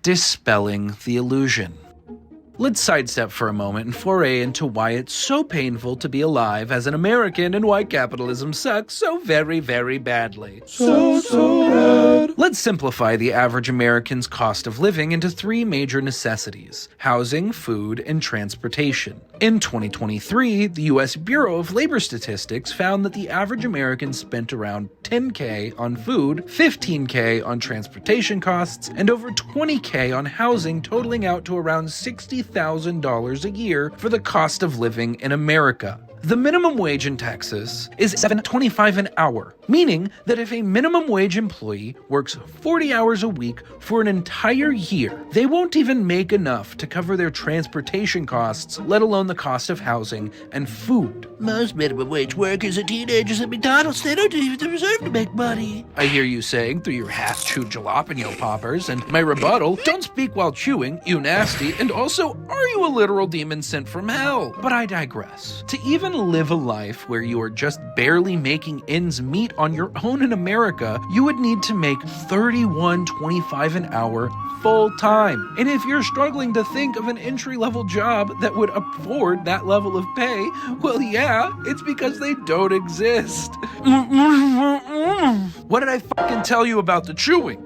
dispelling the illusion. Let's sidestep for a moment and foray into why it's so painful to be alive as an American and why capitalism sucks so very, very badly. So bad. Let's simplify the average American's cost of living into three major necessities: housing, food, and transportation. In 2023, the US Bureau of Labor Statistics found that the average American spent around $10K on food, $15K on transportation costs, and over $20K on housing, totaling out to around $60,000 a year for the cost of living in America. The minimum wage in Texas is $7.25 an hour, meaning that if a minimum wage employee works 40 hours a week for an entire year, they won't even make enough to cover their transportation costs, let alone the cost of housing and food. Most minimum wage workers are teenagers at McDonald's. They don't even deserve to make money. I hear you saying through your half-chewed jalapeno poppers, and my rebuttal, don't speak while chewing, you nasty, and also, are you a literal demon sent from hell? But I digress. To even live a life where you are just barely making ends meet on your own in America, you would need to make $31.25 an hour full-time. And if you're struggling to think of an entry-level job that would afford that level of pay, well, yeah, it's because they don't exist. What did I fucking tell you about the chewing?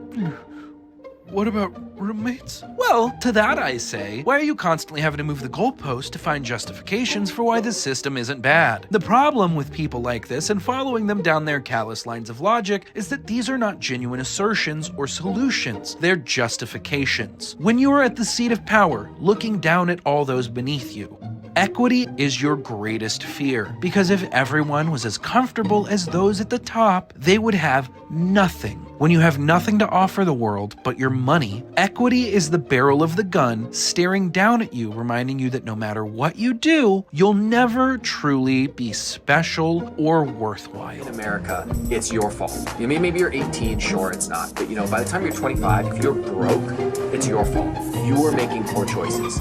What about roommates? Well, to that I say, why are you constantly having to move the goalpost to find justifications for why this system isn't bad? The problem with people like this and following them down their callous lines of logic is that these are not genuine assertions or solutions. They're justifications. When you are at the seat of power, looking down at all those beneath you, equity is your greatest fear, because if everyone was as comfortable as those at the top, they would have nothing. When you have nothing to offer the world but your money, equity is the barrel of the gun staring down at you, reminding you that no matter what you do, you'll never truly be special or worthwhile. In America, it's your fault. You mean, maybe you're 18, sure, it's not. But by the time you're 25, if you're broke, it's your fault. You are making poor choices.